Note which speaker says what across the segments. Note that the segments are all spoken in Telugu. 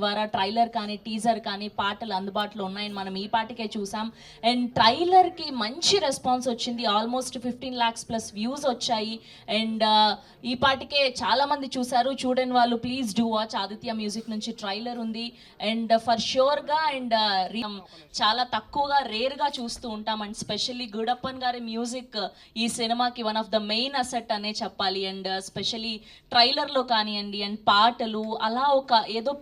Speaker 1: ద్వారా ట్రైలర్ కానీ టీజర్ కానీ పాటలు అందుబాటులో ఉన్నాయని మనం ఈ పాటికే చూసాం. అండ్ ట్రైలర్కి మంచి రెస్పాన్స్ వచ్చింది. ఆల్మోస్ట్ 15 lakhs ప్లస్ వ్యూస్ వచ్చాయి. అండ్ ఈ పాటికే చాలామంది చూశారు. చూడని వాళ్ళు please do watch. Aditya music నుంచి ట్రైలర్ ఉంది. అండ్ ఫర్ ష్యూర్గా అండ్ చాలా తక్కువగా రేర్గా చూస్తూ ఉంటాం. అండ్ స్పెషల్లీ గుడప్పన్ గారి మ్యూజిక్ ఈ సినిమాకి one of the main asset అనే చెప్పాలి. అండ్ స్పెషల్లీ ట్రైలర్లో కానివ్వండి అండ్ పాటలు అలా ఒక ఏదో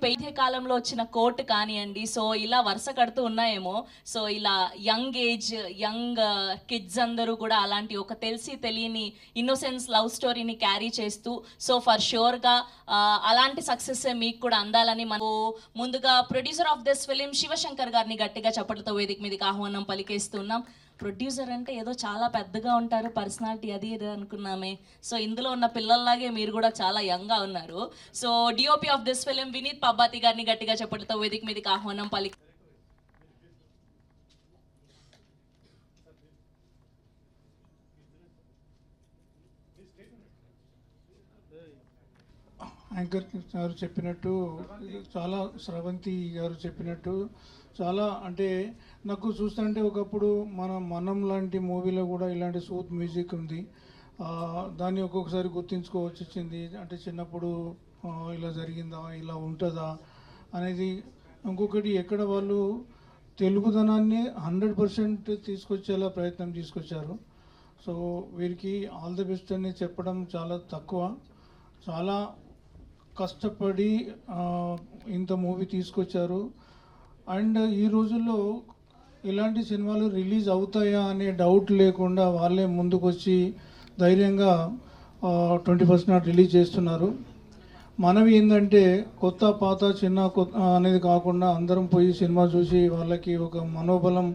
Speaker 1: కాలంలో వచ్చిన కోట్ కానివ్వండి. సో ఇలా వరుస కడుతూ ఉన్నాయేమో. సో ఇలా యంగ్ ఏజ్ యంగ్ కిడ్స్ అందరూ కూడా అలాంటి ఒక తెలిసి తెలియని ఇన్నోసెన్స్ లవ్ స్టోరీని క్యారీ చేస్తూ సో ఫర్ ష్యూర్గా అలాంటి సక్సెస్ మీకు కూడా అందాలని మనం ముందుగా producer of this film Shivashankar గారిని గట్టిగా చప్పట్లతో వేదిక మీదకి ఆహ్వానం పలికేస్తున్నాం. ప్రొడ్యూసర్ అంటే ఏదో చాలా పెద్దగా ఉంటారు, పర్సనాలిటీ అది ఇది అనుకున్నామే. సో ఇందులో ఉన్న పిల్లల్లాగే మీరు కూడా చాలా యంగ్గా ఉన్నారు. So DOP of this film Vineeth Pabbathi గారిని గట్టిగా చెప్పడంతో వేదిక మీదకి ఆహ్వానం పలికి.
Speaker 2: యాంకర్ గారు చెప్పినట్టు, చాలా స్రవంతి గారు చెప్పినట్టు చాలా అంటే నాకు చూస్తుంటే ఒకప్పుడు మనం లాంటి మూవీలో కూడా ఇలాంటి సూత్ మ్యూజిక్ ఉంది. దాన్ని ఒక్కొక్కసారి గుర్తించుకోవచ్చు వచ్చింది. అంటే చిన్నప్పుడు ఇలా జరిగిందా, ఇలా ఉంటుందా అనేది. ఇంకొకటి ఎక్కడ వాళ్ళు తెలుగుదనాన్ని 100% తీసుకొచ్చేలా ప్రయత్నం తీసుకొచ్చారు. సో వీరికి ఆల్ ది బెస్ట్ అని చెప్పడం చాలా తక్కువ. చాలా కష్టపడి ఇంత మూవీ తీసుకొచ్చారు. అండ్ ఈ రోజుల్లో ఇలాంటి సినిమాలు రిలీజ్ అవుతాయా అనే డౌట్ లేకుండా వాళ్ళే ముందుకు వచ్చి ధైర్యంగా 21st నాడు రిలీజ్ చేస్తున్నారు. మనవి ఏంటంటే కొత్త పాత చిన్న కొత్త అనేది కాకుండా అందరం పోయి సినిమా చూసి వాళ్ళకి ఒక మనోబలం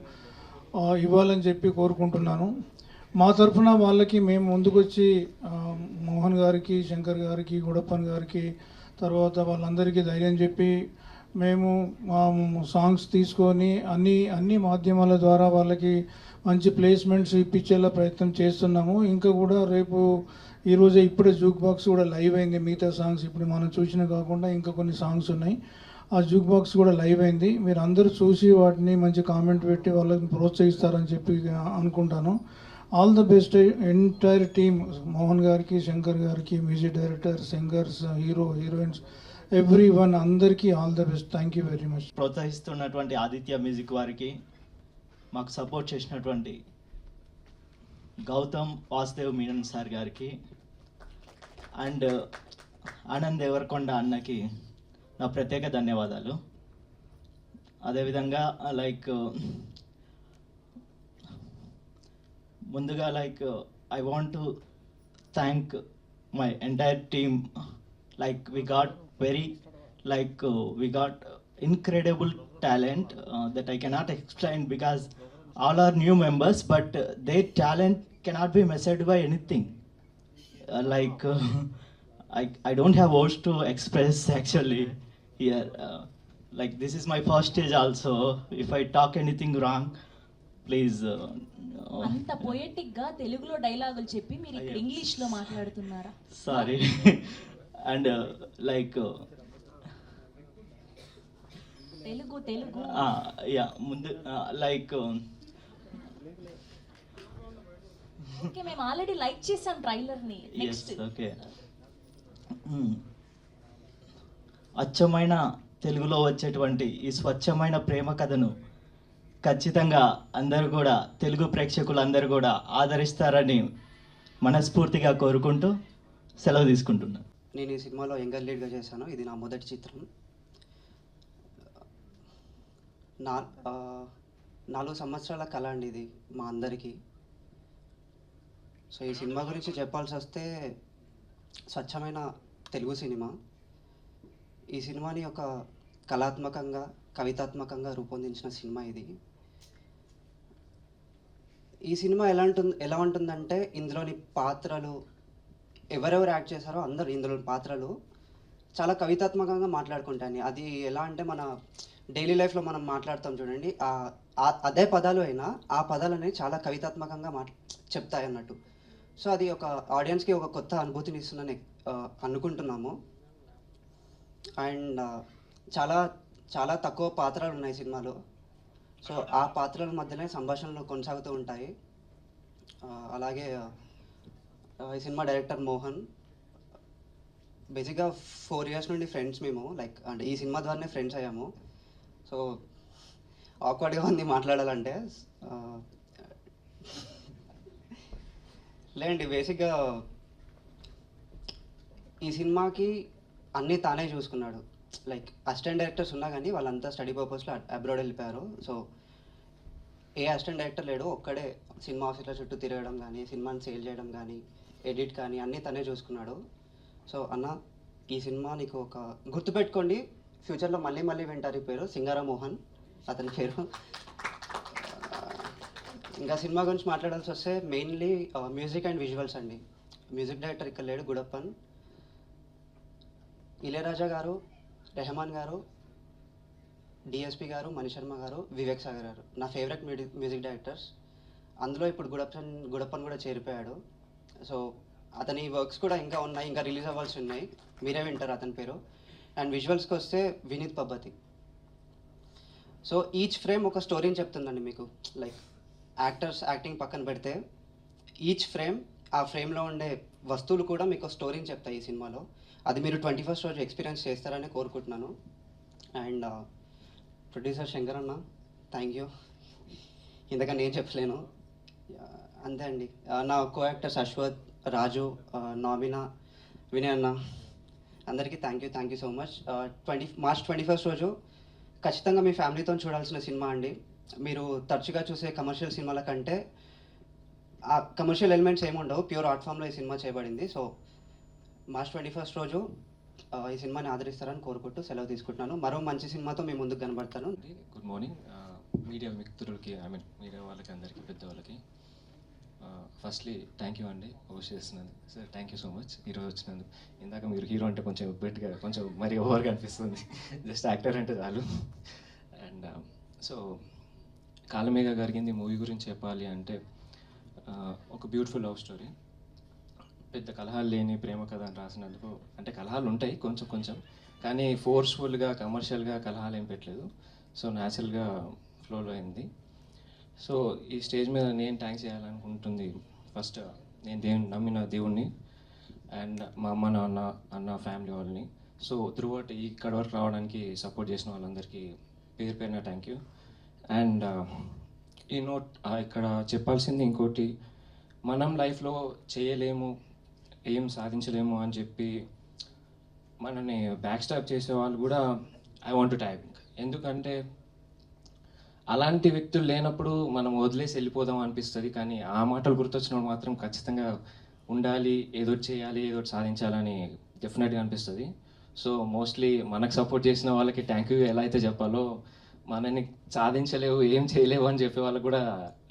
Speaker 2: ఇవ్వాలని చెప్పి కోరుకుంటున్నాను. మా తరఫున వాళ్ళకి మేము ముందుకొచ్చి మోహన్ గారికి, శంకర్ గారికి, గుడప్పన్ గారికి, తర్వాత వాళ్ళందరికీ ధైర్యం చెప్పి మేము సాంగ్స్ తీసుకొని అన్ని మాధ్యమాల ద్వారా వాళ్ళకి మంచి ప్లేస్మెంట్స్ ఇప్పించేలా ప్రయత్నం చేస్తున్నాము. ఇంకా కూడా రేపు ఈరోజే ఇప్పుడే జూక్ బాక్స్ కూడా లైవ్ అయింది. మిగతా సాంగ్స్ ఇప్పుడు మనం చూసిన కాకుండా ఇంకా కొన్ని సాంగ్స్ ఉన్నాయి. ఆ జూక్ బాక్స్ కూడా లైవ్ అయింది. మీరు అందరూ చూసి వాటిని మంచి కామెంట్ పెట్టి వాళ్ళని ప్రోత్సహిస్తారని చెప్పి అనుకుంటాను. All the best entire team, Mohan గారికి, శంకర్ గారికి, music director, singers, heroines, everyone అందరికీ all the best. Thank you very much.
Speaker 3: ప్రోత్సహిస్తున్నటువంటి ఆదిత్య మ్యూజిక్ వారికి, మాకు సపోర్ట్ చేసినటువంటి గౌతమ్ వాసుదేవ్ మీనన్ సార్ గారికి అండ్ ఆనంద్ దేవరకొండ అన్నకి నా ప్రత్యేక ధన్యవాదాలు. అదేవిధంగా ముందుగా I want to thank my entire team. We got we got incredible talent that I cannot explain because all are new members, but their talent cannot be measured by anything. I don't have words to express actually here. This is my first stage also. If I talk anything wrong, please.
Speaker 1: అంత పొయెటిక్ గా తెలుగులో డైలాగులు చెప్పి మీరు ఇక్కడ ఇంగ్లీష్ లో మాట్లాడుతున్నారా?
Speaker 3: సారీ. అండ్
Speaker 1: తెలుగు
Speaker 3: యా ముందు
Speaker 1: ఓకే, మేము ఆల్రెడీ లైక్ చేసాం ట్రైలర్ ని. నెక్స్ట్
Speaker 3: ఓకే, అచ్చమైన తెలుగులో వచ్చేటువంటి ఈ స్వచ్ఛమైన ప్రేమ కథను ఖచ్చితంగా అందరూ కూడా, తెలుగు ప్రేక్షకులు అందరూ కూడా ఆదరిస్తారని మనస్ఫూర్తిగా కోరుకుంటూ సెలవు తీసుకుంటున్నాను.
Speaker 4: నేను ఈ సినిమాలో యంగర్ లీడ్గా చేశాను. ఇది నా మొదటి చిత్రం. 4 సంవత్సరాల కళ అండి ఇది మా అందరికీ. సో ఈ సినిమా గురించి చెప్పాల్సి వస్తే స్వచ్ఛమైన తెలుగు సినిమా. ఈ సినిమాని ఒక కళాత్మకంగా, కవితాత్మకంగా రూపొందించిన సినిమా ఇది. ఈ సినిమా ఎలా ఉంటుందంటే ఇందులోని పాత్రలు ఎవరెవరు యాక్ట్ చేశారో అందరూ ఇందులోని పాత్రలు చాలా కవితాత్మకంగా మాట్లాడుకుంటాయి. అది ఎలా అంటే మన డైలీ లైఫ్లో మనం మాట్లాడతాం చూడండి, అదే పదాలు అయినా ఆ పదాలని చాలా కవితాత్మకంగా చెప్తాయి అన్నట్టు. సో అది ఒక ఆడియన్స్కి ఒక కొత్త అనుభూతిని ఇస్తుందని అనుకుంటున్నాము. అండ్ చాలా చాలా తక్కువ పాత్రలు ఉన్నాయి సినిమాలో. సో ఆ పాత్రల మధ్యనే సంభాషణలు కొనసాగుతూ ఉంటాయి. అలాగే ఈ సినిమా డైరెక్టర్ మోహన్. బేసిక్గా 4 years నుండి ఫ్రెండ్స్ మేము, లైక్ అంటే ఈ సినిమా ద్వారానే ఫ్రెండ్స్ అయ్యాము. సో ఆక్వర్డ్గా ఉంది మాట్లాడాలంటే. లేండి, బేసిక్గా ఈ సినిమాకి అన్నీ తానే చూసుకున్నాడు. లైక్ అసిస్టెంట్ డైరెక్టర్స్ ఉన్నా కానీ వాళ్ళంతా స్టడీ పర్పస్లో అబ్రాడ్ వెళ్ళిపోయారు. సో ఏ అసిస్టెంట్ డైరెక్టర్ లేడు, ఒక్కడే సినిమా ఆఫీస్లో చుట్టూ తిరగడం కానీ, సినిమాని సేల్ చేయడం కానీ, ఎడిట్ కానీ అన్నీ తనే చూసుకున్నాడు. సో అన్న, ఈ సినిమా నీకు ఒక గుర్తుపెట్టుకోండి, ఫ్యూచర్లో మళ్ళీ మళ్ళీ వింటారు ఈ పేరు, సింగారా మోహన్ అతని పేరు. ఇంకా సినిమా గురించి మాట్లాడాల్సి వస్తే మెయిన్లీ మ్యూజిక్ అండ్ విజువల్స్ అండి. మ్యూజిక్ డైరెక్టర్ ఇక్కడ లేడు, గుడప్పన్. ఇళయరాజా గారు, రెహమాన్ గారు, డిఎస్పి గారు, మణిశర్మ గారు, వివేక్ సాగర్ గారు నా ఫేవరెట్ మ్యూజిక్ డైరెక్టర్స్. అందులో ఇప్పుడు గుడప్పన్ కూడా చేరిపోయాడు. సో అతని వర్క్స్ కూడా ఇంకా ఉన్నాయి, ఇంకా రిలీజ్ అవ్వాల్సి ఉన్నాయి, మీరే వింటారు అతని పేరు. అండ్ విజువల్స్కి వస్తే Vineet Pabbathi. So each frame ఒక స్టోరీని చెప్తుందండి మీకు. లైక్ యాక్టర్స్ యాక్టింగ్ పక్కన పెడితే ఈచ్ ఫ్రేమ్, ఆ ఫ్రేమ్లో ఉండే వస్తువులు కూడా మీకు స్టోరీని చెప్తాయి ఈ సినిమాలో. అది మీరు 21st రోజు ఎక్స్పీరియన్స్ చేస్తారని కోరుకుంటున్నాను. అండ్ ప్రొడ్యూసర్ శంకర్ అన్న, థ్యాంక్ యూ. ఇంతకన్నా నేను చెప్పలేను. అంతే అండి. నా కో యాక్టర్స్ అశ్వత్, రాజు, నామినా, వినయ్ అన్న, అందరికీ thank you so much. March 21st రోజు ఖచ్చితంగా మీ ఫ్యామిలీతో చూడాల్సిన సినిమా అండి. మీరు తరచుగా చూసే కమర్షియల్ సినిమాల కంటే ఆ కమర్షియల్ ఎలిమెంట్స్ ఏముండవు, ప్యూర్ ఆర్ట్ ఫామ్లో ఈ సినిమా చేయబడింది. సో March 21st రోజు ఈ సినిమాని ఆదరిస్తారని కోరుకుంటూ సెలవు తీసుకుంటున్నాను. మరో మంచి సినిమాతో మీ ముందుకు కనబడతాను.
Speaker 5: గుడ్ మార్నింగ్ మీడియా మిత్రులకి, మీడియా వాళ్ళకి, అందరికీ, పెద్దవాళ్ళకి ఫస్ట్లీ థ్యాంక్ యూ అండి హోస్ట్ చేస్తున్నందుకు. Sir thank you so much ఈరోజు వచ్చినందుకు. ఇందాక మీరు హీరో అంటే కొంచెం బెట్గా, కొంచెం మరీ ఓవర్గా అనిపిస్తుంది, జస్ట్ యాక్టర్ అంటే చాలు. అండ్ సో కాలమేఘ గారికి మూవీ గురించి చెప్పాలి అంటే ఒక బ్యూటిఫుల్ లవ్ స్టోరీ. పెద్ద కలహాలు లేని ప్రేమ కథ అని రాసినందుకు, అంటే కలహాలు ఉంటాయి కొంచెం కొంచెం, కానీ ఫోర్స్ఫుల్గా కమర్షియల్గా కలహాలు ఏం పెట్టలేదు. సో న్యాచురల్గా ఫ్లోలో అయింది. సో ఈ స్టేజ్ మీద నేను థ్యాంక్స్ చేయాలనుకుంటుంది, ఫస్ట్ నేను నమ్మిన దేవుణ్ణి అండ్ మా అమ్మ, నాన్న, అన్న, ఫ్యామిలీ వాళ్ళని. సో త్రూ అవుట్ ఇక్కడ వరకు రావడానికి సపోర్ట్ చేసిన వాళ్ళందరికీ పేరు పేరున థ్యాంక్ యూ. అండ్ ఈ నోట్ ఇక్కడ చెప్పాల్సింది ఇంకోటి, మనం లైఫ్లో చేయలేము, ఏం సాధించలేము అని చెప్పి మనని బ్యాక్ స్టాప్ చేసే వాళ్ళు కూడా ఐ వాంట్ టు టైప్. ఎందుకంటే అలాంటి వ్యక్తులు లేనప్పుడు మనం వదిలేసి వెళ్ళిపోదాం అనిపిస్తుంది, కానీ ఆ మాటలు గుర్తొచ్చినప్పుడు మాత్రం ఖచ్చితంగా ఉండాలి, ఏదో చేయాలి, ఏదో సాధించాలని డెఫినెట్గా అనిపిస్తుంది. సో మోస్ట్లీ మనకు సపోర్ట్ చేసిన వాళ్ళకి థ్యాంక్ యూ ఎలా అయితే చెప్పాలో, మనని సాధించలేవు, ఏం చేయలేవు అని చెప్పే వాళ్ళకి కూడా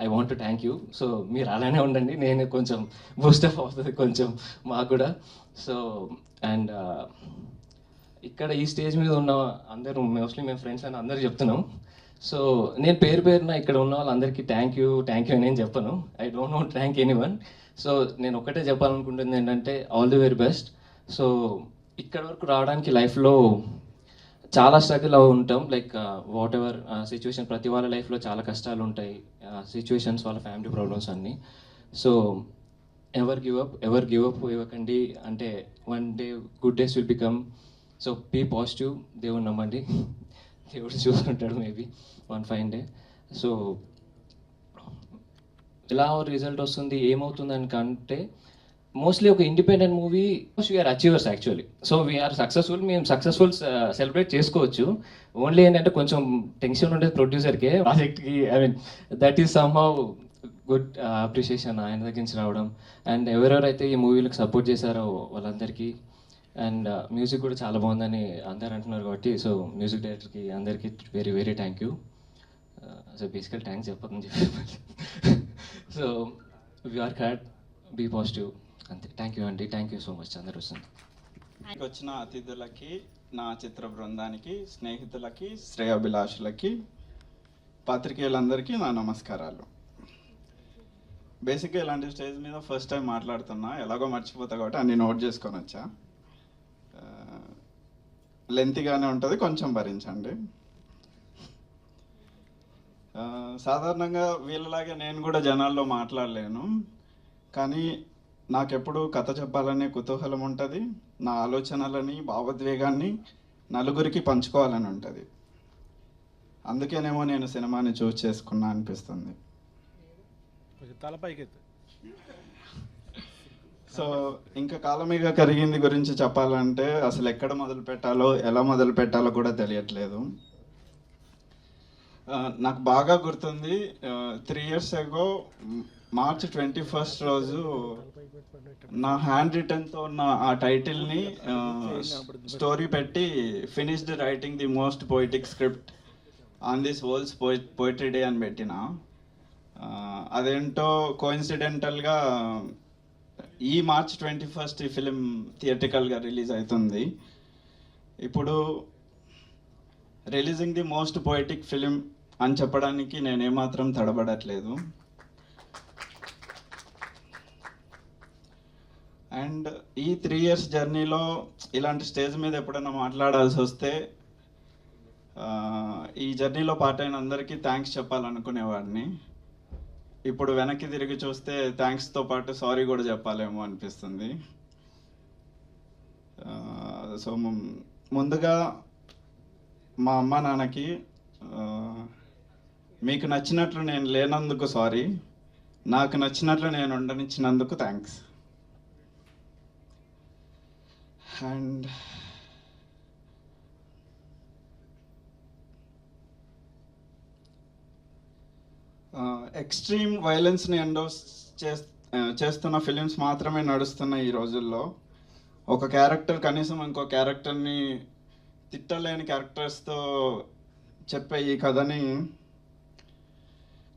Speaker 5: I want to thank you. So మీరు అలానే ఉండండి, నేను కొంచెం బూస్టప్ అవుతుంది కొంచెం మాకు కూడా. సో అండ్ ఇక్కడ ఈ స్టేజ్ మీద ఉన్న అందరూ మోస్ట్లీ మేము ఫ్రెండ్స్ అని అందరూ చెప్తున్నాం. సో నేను పేరు పేరున ఇక్కడ ఉన్న వాళ్ళందరికీ థ్యాంక్ యూ అని నేను చెప్పను. I don't know thank anyone. So నేను ఒకటే చెప్పాలనుకుంటుంది ఏంటంటే all the very best. So ఇక్కడ వరకు రావడానికి లైఫ్లో చాలా స్ట్రగుల్ ఉంటాం, లైక్ వాట్ ఎవర్ సిచ్యువేషన్, ప్రతి వాళ్ళ లైఫ్లో చాలా కష్టాలు ఉంటాయి, సిచ్యువేషన్స్, వాళ్ళ ఫ్యామిలీ ప్రాబ్లమ్స్ అన్నీ. సో ఎవర్ గివ్ అప్ ఇవ్వకండి. అంటే one day good days will become. So be positive, దేవుడు నమ్మండి, దేవుడు చూసుకుంటాడు maybe one fine day. So ఎలా రిజల్ట్ వస్తుంది, ఏమవుతుంది అని కంటే మోస్ట్లీ ఒక independent movie we are achievers actually. So we are successful, మేము సక్సెస్ఫుల్ సెలబ్రేట్ చేసుకోవచ్చు. ఓన్లీ ఏంటంటే కొంచెం టెన్షన్ ఉండేది ప్రొడ్యూసర్కే, ప్రాజెక్ట్కి. I mean that is somehow good appreciation ఆయన దగ్గర నుంచి రావడం. అండ్ ఎవరెవరైతే ఈ మూవీలకు సపోర్ట్ చేశారో వాళ్ళందరికీ. అండ్ మ్యూజిక్ కూడా చాలా బాగుందని అందరు అంటున్నారు కాబట్టి, సో మ్యూజిక్ డైరెక్టర్కి అందరికీ very very thank you. So basically thanks చెప్పదని చెప్పి. So work hard, be positive, అంతే. థ్యాంక్ యూ అండి, థ్యాంక్ యూ సో మచ్ అందరూ వస్తుంది.
Speaker 6: వచ్చిన అతిథులకి, నా చిత్ర బృందానికి, స్నేహితులకి, శ్రేయాభిలాషులకి, పాత్రికేయులందరికీ నా నమస్కారాలు. బేసిక్గా ఇలాంటి స్టేజ్ మీద ఫస్ట్ టైం మాట్లాడుతున్నా, ఎలాగో మర్చిపోతా కాబట్టి అన్ని నోట్ చేసుకొని వచ్చా. లెంతీగానే ఉంటుంది, కొంచెం భరించండి. సాధారణంగా వీళ్ళలాగే నేను కూడా జనాల్లో మాట్లాడలేను, కానీ నాకెప్పుడు కథ చెప్పాలనే కుతూహలం ఉంటుంది. నా ఆలోచనలని, భావోద్వేగాన్ని నలుగురికి పంచుకోవాలని ఉంటుంది. అందుకేనేమో నేను సినిమాని చూస్ చేసుకున్నా అనిపిస్తుంది. సో ఇంకా కాలమీగా కరిగింది గురించి చెప్పాలంటే అసలు ఎక్కడ మొదలు పెట్టాలో, ఎలా మొదలు పెట్టాలో కూడా తెలియట్లేదు. నాకు బాగా గుర్తుంది, 3 years ago March 21st రోజు నా హ్యాండ్ రిటర్న్తో ఉన్న ఆ టైటిల్ని స్టోరీ పెట్టి finished writing the most poetic script on this world's poetry day అని పెట్టిన. అదేంటో కోఇన్సిడెంటల్గా ఈ March 21st ఈ ఫిలిం థియేట్రికల్గా రిలీజ్ అవుతుంది. ఇప్పుడు releasing the most poetic film అని చెప్పడానికి నేను ఏమాత్రం తడబడట్లేదు. అండ్ ఈ 3 years జర్నీలో ఇలాంటి స్టేజ్ మీద ఎప్పుడైనా మాట్లాడాల్సి వస్తే ఈ జర్నీలో పార్ట్ అయిన అందరికీ థ్యాంక్స్ చెప్పాలనుకునేవాడిని. ఇప్పుడు వెనక్కి తిరిగి చూస్తే థ్యాంక్స్తో పాటు సారీ కూడా చెప్పాలేమో అనిపిస్తుంది. సో ముందుగా మా అమ్మ నాన్నకి మీకు నచ్చినట్లు నేను లేనందుకు సారీ, నాకు నచ్చినట్లు నేను ఉండనిచ్చినందుకు థ్యాంక్స్. అండ్ ఎక్స్ట్రీమ్ వైలెన్స్ని ఎండోస్ చేస్తున్న ఫిలిమ్స్ మాత్రమే నడుస్తున్న ఈ రోజుల్లో ఒక క్యారెక్టర్ కనీసం ఇంకో క్యారెక్టర్ని తిట్టలేని క్యారెక్టర్స్తో చెప్పే ఈ కథని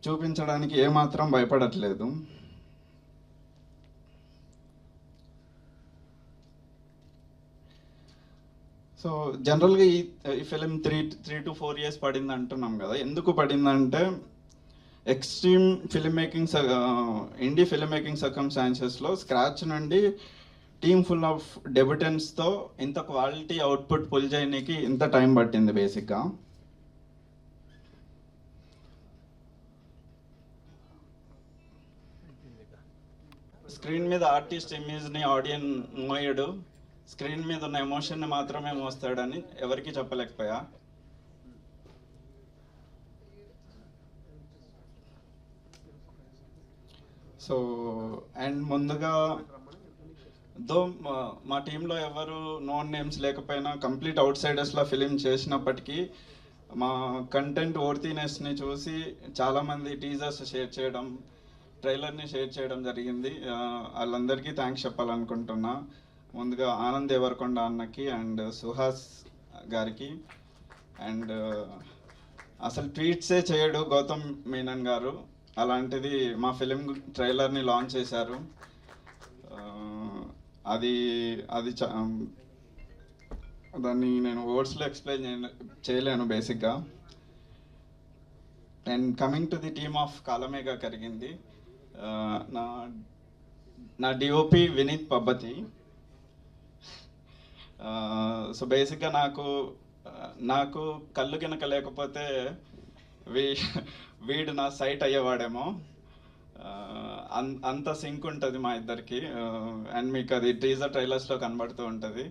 Speaker 6: చూపించడానికి ఏమాత్రం భయపడట్లేదు. సో జనరల్గా ఈ ఫిలిం 3 to 4 years పడింది అంటున్నాం కదా. ఎందుకు పడిందంటే extreme film making, indie film making సర్కమ్స్టాన్సెస్లో స్క్రాచ్ నుండి టీమ్ ఫుల్ ఆఫ్ డెబ్యూటెంట్స్తో ఇంత క్వాలిటీ అవుట్పుట్ పుల్ చేయడానికి ఇంత టైం పట్టింది. బేసిక్గా స్క్రీన్ మీద ఆర్టిస్ట్ ఇమేజ్ని ఆడియన్ మోయడు, స్క్రీన్ మీద ఉన్న ఎమోషన్ని మాత్రమే మోస్తాడని ఎవరికి చెప్పలేకపోయా. సో అండ్ ముందుగా మా టీంలో ఎవరు నోన్ నేమ్స్ లేకపోయినా కంప్లీట్ అవుట్ సైడర్స్లో ఫిలిం చేసినప్పటికీ మా కంటెంట్ వర్తీనెస్ని చూసి చాలామంది టీజర్స్ షేర్ చేయడం, ట్రైలర్ని షేర్ చేయడం జరిగింది. వాళ్ళందరికీ థ్యాంక్స్ చెప్పాలనుకుంటున్నా. ముందుగా ఆనంద్ దేవరకొండ అన్నకి అండ్ సుహాస్ గారికి. అండ్ అసలు ట్వీట్సే చేయడు గౌతమ్ మీనన్ గారు, అలాంటిది మా ఫిలిం ట్రైలర్ని లాంచ్ చేశారు. అది అది దాన్ని నేను వర్డ్స్లో ఎక్స్ప్లెయిన్ చేయలేను బేసిక్గా. And coming to the team of Kalamega Karigindi, నా డిఓపి వినీత్ పబ్బతి. సో బేసిక్గా నాకు కళ్ళు గినక లేకపోతే వీడు నా సైట్ అయ్యేవాడేమో, అంత సింక్ ఉంటుంది మా ఇద్దరికి. అండ్ మీకు అది టీజర్ ట్రైలర్స్లో కనబడుతూ ఉంటుంది.